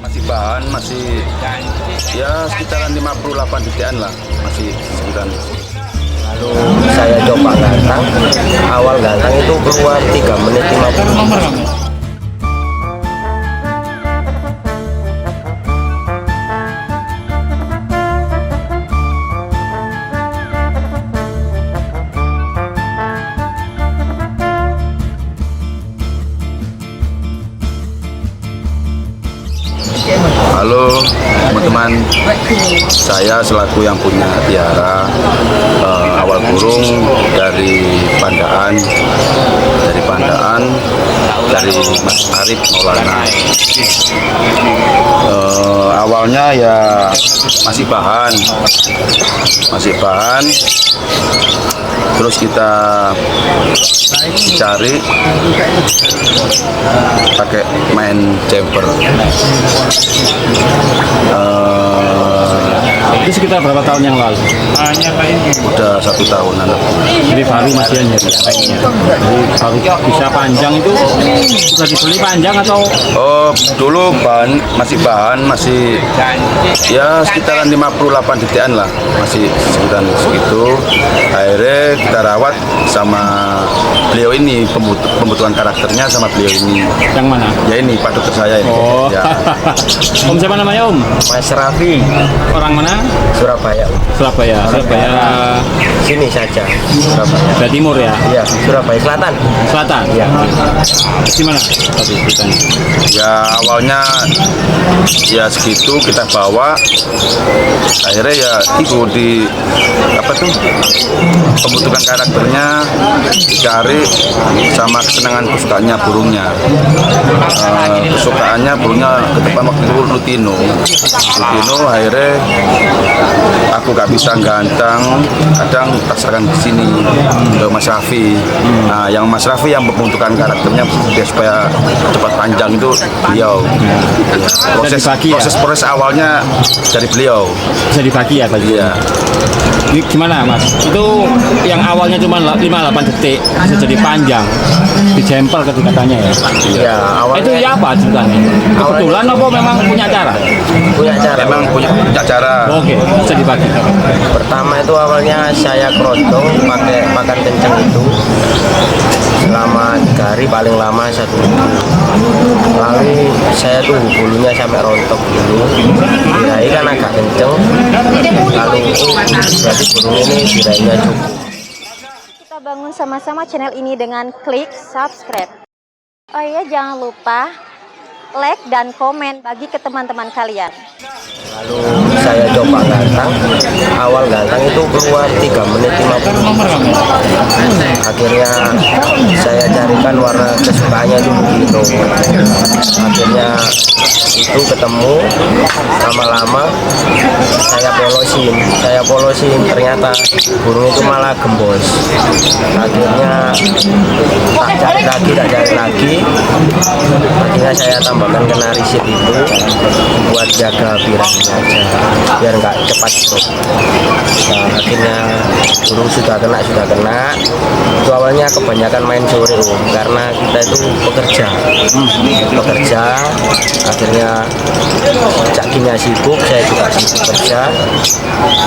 Masih bahan, masih ya sekitaran 58 detikan lah, masih sekitaran. Lalu saya coba gantang, awal gantang itu keluar 3 menit 50. Halo teman-teman, saya selaku yang punya tiara awal burung dari Pandaan, dari Mas Arif Maulana. Awalnya ya masih bahan, terus kita cari pakai main jumper. Itu sekitar berapa tahun yang lalu? Udah 1 tahunan. Jadi baru masih aja. Jadi baru bisa panjang itu sudah dibeli panjang atau? Oh, dulu masih ya sekitaran 58 detikan lah, masih sekitaran segitu. Akhirnya kita rawat sama beliau ini, pembentukan karakternya sama beliau ini. Yang mana? Ya ini Pak Dokter saya ini. Oh. Ya. Om siapa namanya Om? Mas Raffi, Orang mana? Surabaya. Surabaya. Sini saja, Surabaya. Jawa Timur ya? Iya, Surabaya Selatan. Selatan. Iya. Gimana tadi ceritanya? Ya awalnya ya segitu kita bawa, akhirnya ya itu di pembentukan karakternya dicari sama kesenangan kesukaannya burungnya. Kesukaannya burungnya ke depan waktu itu Lutino, akhirnya aku gak bisa gantang, kadang rasakan di sini ke Mas Raffi. Nah, yang Mas Raffi yang pembentukan karakternya biar supaya cepat panjang itu beliau. Proses awalnya dari beliau. Bisa dibagi ya tadi? Iya. Ini gimana Mas? Itu yang awalnya cuma 58 detik bisa jadi panjang, dijempel katanya ya? Iya, awalnya. Itu ya apa ceritanya? Kebetulan apa memang punya cara? Punya cara. Memang punya cara. Oke, bisa dibagi. Pertama itu awalnya saya keroncong pakai makan kenceng itu selama 3 hari, paling lama 1 minggu. Lalu saya tunggu bulunya sampai rontok dulu, dirai kan agak kenceng. Lalu berarti burung ini dirainya cukup. Kita bangun sama-sama channel ini dengan klik subscribe. Oh iya, jangan lupa like dan komen bagi ke teman-teman kalian. Lalu saya coba gantang, awal gantang itu keluar 3 menit 50. Akhirnya saya carikan warna kesukaannya itu begitu. Akhirnya itu ketemu, lama-lama saya polosin, ternyata burung itu malah gembos. Akhirnya tak cari lagi, akhirnya saya tambahkan kenari seed itu buat jaga birangnya aja, biar nggak cepat stop. Nah, akhirnya burung sudah kena. Itu awalnya kebanyakan main sore karena kita itu pekerja. Akhirnya cakinya sibuk, saya juga sibuk kerja.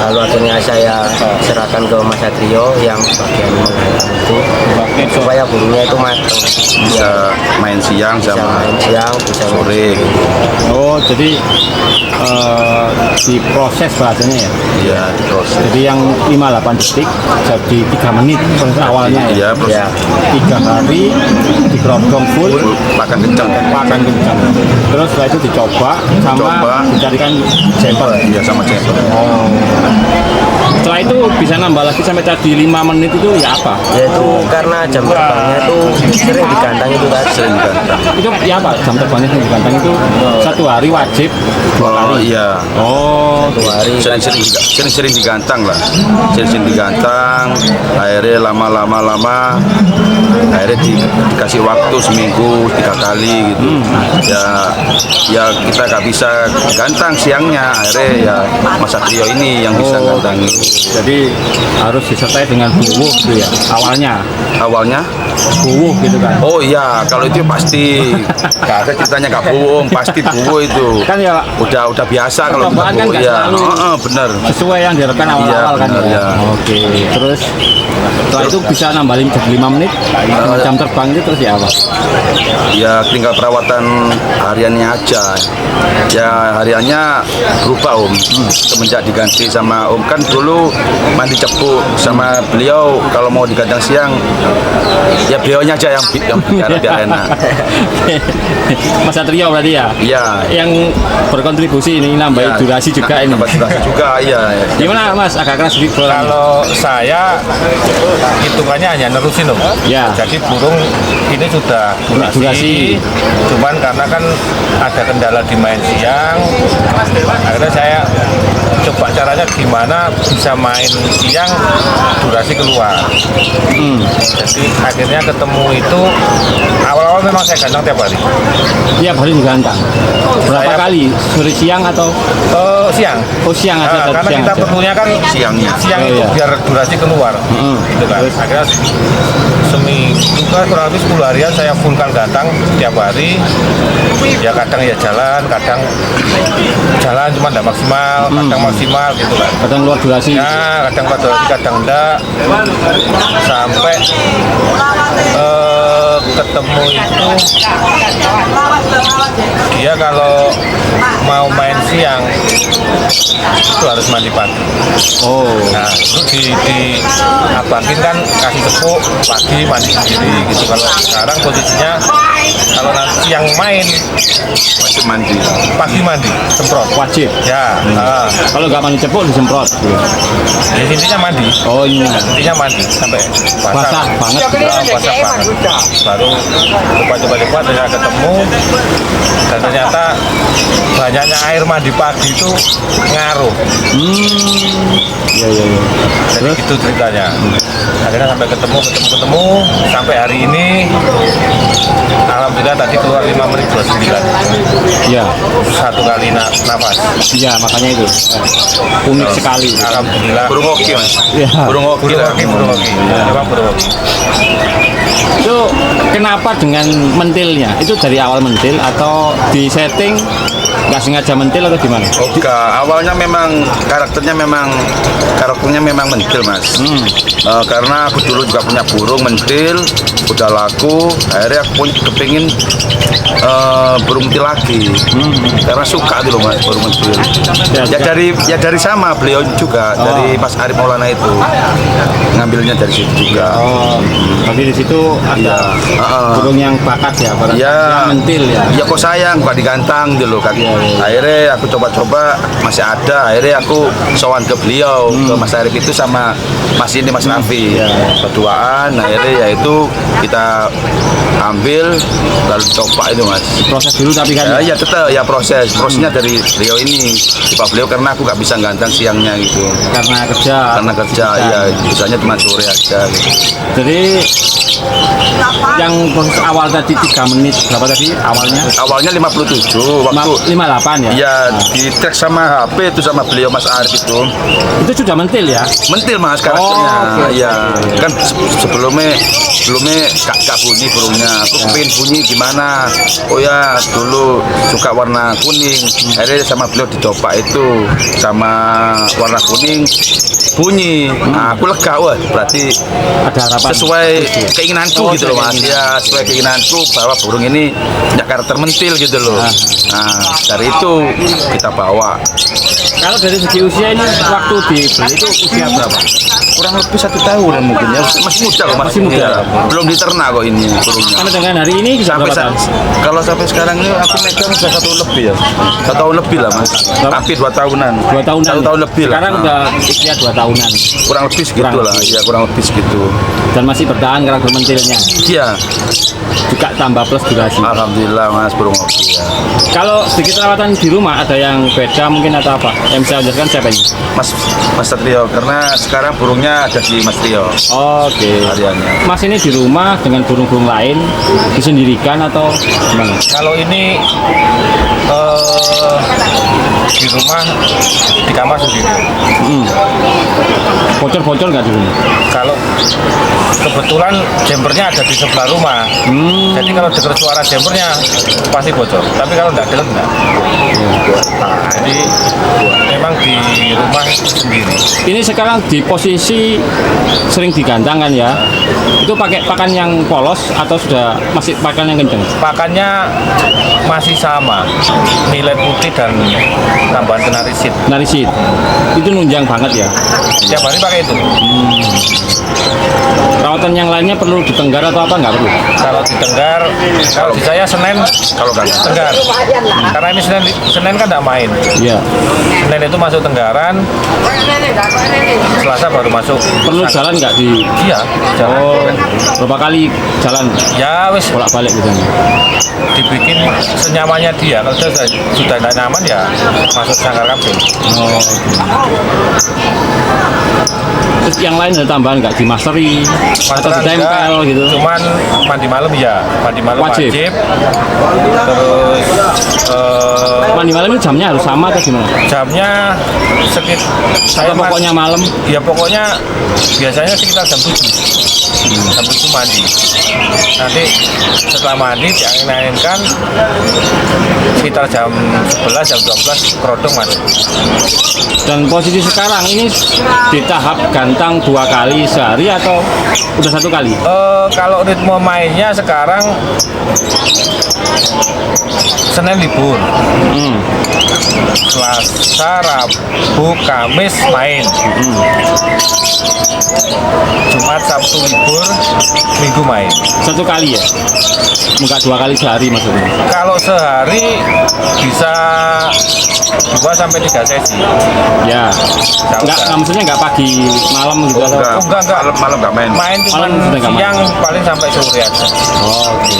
Lalu akhirnya saya serahkan ke Mas Satrio yang bagian menghalang itu supaya burungnya itu matang, Bisa main siang bisa sama main siang, bisa sore. Oh, jadi diproses bahasanya ya? Iya, terus. Jadi yang 58 detik jadi 3 menit proses awalnya ya? Iya, terus Ya. 3 hari digerogong full, makan kencang. terus setelah itu dicoba sama dicarikan jempel. Iya, sama jempel. Oh. Setelah itu bisa nambah lagi sampai tadi 5 menit itu ya apa? yaitu karena jam terbangnya itu sering digantang itu tadi. Sering digantang. Itu ya apa? Jam terbangnya yang digantang itu 1 hari wajib 2 Oh kali? iya. Oh, 1 hari Sering-sering digantang lah. Sering digantang. Akhirnya lama akhirnya dikasih waktu seminggu 3 kali gitu. Ya kita gak bisa gantang siangnya. Akhirnya ya Mas Satrio ini yang bisa gantangin. jadi harus disertai dengan buwuh gitu ya awalnya Awalnya buwuh gitu kan? oh iya, kalau itu pasti gak ada ceritanya gak bohong, pasti bohong itu. Kan ya Udah biasa kalau percobaan kan nggak ya. selalu Bener. sesuai yang diharapkan awal-awal Iya, kan benar, ya. ya. Oke. Terus setelah itu bisa nambahin jadi 5 menit jam terbang itu terus ya apa? Ya tinggal perawatan hariannya aja. Ya hariannya berubah Om. Semenjak diganti sama Om, kan dulu mandi cepu sama beliau, kalau mau digadang siang ya beliaunya aja yang biar enak. Mas Satrio berarti ya? Iya. Yang berkontribusi ini nambahin Ya, durasi juga ini. nambah durasi juga, iya. Gimana Mas? Agak keras sedikit bolanya. Kalau saya hitungannya hanya nerusin loh. Ya. Jadi burung ini sudah Durasi. durasi. Cuman karena kan ada kendala di main siang, akhirnya saya coba caranya gimana bisa main siang durasi keluar. Jadi akhirnya ketemu itu awal-awal memang saya gantang tiap hari. Tiap hari digantang. Berapa Saya- kali? Sore siang atau Siang. oh siang aja? Karena siang kita aja. perlunya kan Siangnya. siang Oh, itu iya. biar durasi keluar. Gitu kan. Akhirnya seminggu kan kurang lebih 10 harian saya fullkan gantang setiap hari. Ya kadang ya jalan cuma tidak maksimal, kadang maksimal gitu kan. Kadang luar durasi. Ya kadang pada durasi, kadang enggak. Sampai ketemu itu dia kalau mau main siang itu harus mandi pagi. Oh. Nah, itu di abangin kan kasih tepuk pagi mandi sendiri gitu. Kalau sekarang posisinya kalau nanti siang main Wajib mandi. pagi mandi semprot. Wajib. Ya, Kalau nggak mandi cepuk disemprot. jadi intinya mandi. Oh iya. Intinya mandi sampai Basah banget. basah banget. Baru coba saya ketemu dan ternyata banyaknya air mandi pagi itu ngaruh. Iya iya iya. Jadi itu ceritanya. Akhirnya sampai ketemu sampai hari ini alhamdulillah tadi keluar 5 menit 29 Iya. satu kali nafas. Iya makanya itu. Unik sekali. Alhamdulillah. Burung hoki Mas. Iya. Burung hoki lah. Burung hoki. Memang burung hoki. Itu kenapa dengan mentilnya? Itu dari awal mentil atau di setting nggak sengaja mentil atau gimana? Oke, awalnya memang karakternya memang mentil Mas. Karena aku dulu juga punya burung mentil, udah laku. Akhirnya aku kepingin burung mentil lagi. Karena suka dulu Mas burung mentil. Ya dari sama beliau juga, dari Mas Arif Maulana itu ngambilnya dari situ juga. Oh, tapi di situ Iya. ada burung yang bakat ya, barang Ya, yang mentil ya. ya kok sayang, gak digantang dulu kan. Akhirnya aku coba-coba masih ada. Akhirnya aku sowan ke beliau, ke Mas Arif itu sama Mas ini Mas Raffi. Berduaan. Akhirnya ya itu kita ambil lalu coba itu Mas. Proses dulu tapi kan. Ya tetap ya prosesnya dari beliau ini. Coba beliau karena aku gak bisa gantang siangnya gitu. Karena kerja. Karena kerja ya bisanya cuma sore aja gitu. Jadi yang proses awal tadi 3 menit berapa tadi awalnya? Awalnya 57 waktu 58 ya? ya di track sama HP itu sama beliau Mas Arif itu. Itu sudah mentil ya? Mentil Mas karakternya. Oh, oke. Ya kan sebelumnya gak bunyi burungnya. Aku pengen bunyi gimana? Oh ya dulu suka warna kuning. Akhirnya sama beliau dicoba itu sama warna kuning bunyi. Nah, aku lega wah berarti Ada harapan. sesuai keinginanku Oh, gitu loh Mas. keinginan. Ya sesuai keinginanku bahwa burung ini punya karakter mentil gitu loh. Nah dari itu kita bawa. Kalau dari segi usia ini waktu dibeli itu usia berapa? Kurang lebih 1 tahunan mungkin ya, masih muda kok, Masih muda. Ya, belum diternak kok ini burungnya. Karena dengan hari ini bisa Sampai berapa tahun? kalau sampai sekarang ini aku megang sudah 1 tahun lebih ya, 1 tahun lebih lah Mas, hampir 2 tahunan. 2 tahunan. 1 tahun lebih lah. Sekarang Nah, udah usia 2 tahunan. kurang lebih segitu Kurang lah, lebih. ya kurang lebih segitu. Dan masih bertahan karakter mentilnya. Iya, Juga tambah plus durasi. alhamdulillah Mas burung hoki ya. Kalau sedikit perawatan di rumah ada yang beda mungkin atau apa? Yang bisa menjelaskan siapa ini? Mas Satrio, karena sekarang burungnya ada di Mas Trio Oke. hariannya. Mas ini di rumah dengan burung-burung lain disendirikan atau gimana? Kalau ini di rumah di kamar sendiri. Bocor-bocor nggak di rumah? Kalau kebetulan jempernya ada di sebelah rumah, jadi kalau dengar suara jempernya pasti bocor. Tapi kalau nggak dengar enggak. Nah, jadi memang di rumah sendiri. Ini sekarang di posisi sering digantang kan ya? Itu pakai pakan yang polos atau sudah masih pakan yang kenceng? Pakannya masih sama, nilai putih dan tambahan kenarisit. Narisit. Itu nunjang banget ya. Tiap hari pakai itu. Perawatan yang lainnya perlu ditenggar atau apa nggak perlu? Kalau ditenggar, kalau di saya Senin, Kalau kan tenggar. Karena ini Senin kan nggak main. Iya. Senin itu masuk tenggaran, Selasa baru masuk. Perlu jalan nggak di? Iya, jalan. Oh, berapa kali jalan Ya wis bolak-balik gitu? dibikin senyamannya dia. Kalau sudah nggak nyaman ya masuk sangkar kabel. Oh. Terus yang lain ada tambahan nggak di masteri atau Masteran ditempel enggak, gitu? Cuman mandi malam ya, mandi malam Wajib. wajib. Terus Mandi malam ini jamnya harus sama atau gimana? jamnya Atau pokoknya malam? ya pokoknya biasanya sekitar jam 7. Jam 7 mandi. Nanti setelah mandi diangin-anginkan sekitar jam 11, jam 12 kerodong masuk. Dan posisi sekarang ini di tahap gantang 2 kali sehari atau udah 1 kali? Kalau ritme mainnya sekarang Senin libur, Selasa, Rabu, Kamis main, Jumat, Sabtu libur, Minggu main. 1 kali ya? Enggak 2 kali sehari maksudnya? Kalau sehari bisa 2 sampai 3 sesi. Ya. Enggak, maksudnya enggak pagi malam gitu atau? enggak. malam nggak main. Main cuma Malam sudah nggak main. siang paling sampai sore aja. Oh, oke.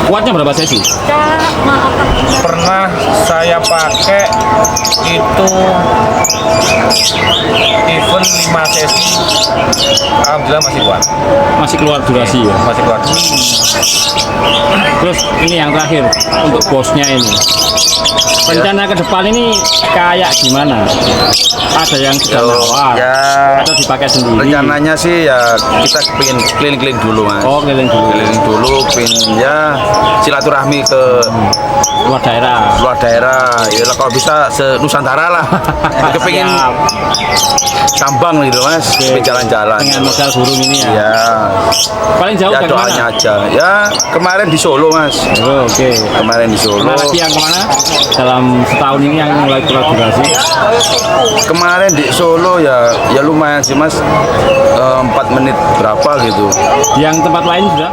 Kuatnya berapa sesi? Pernah saya pakai itu event 5 sesi, alhamdulillah masih kuat, Masih keluar durasi ya? masih kuat. Terus ini yang terakhir untuk bosnya ini. Rencana ke depan ini kayak gimana? Ada yang sudah nawar Ya, atau dipakai sendiri? rencananya sih ya kita pengen keliling-keliling dulu mas. Oh, keliling dulu. Keliling dulu, pengen ya silaturahmi ke Luar daerah. luar daerah. Ya kalau bisa se Nusantara lah. Kepengin Siap. tambang gitu mas, pengen jalan-jalan. Dengan modal burung ini ya. Ya, Paling jauh ya dari doanya mana? aja. Ya kemarin di Solo mas. Oh, oke. Kemarin di Solo. Pernah lagi yang kemana? Dalam setahun ini yang mulai kolaborasi? Kemarin di Solo ya lumayan sih mas. 4 menit berapa gitu. Yang tempat lain sudah?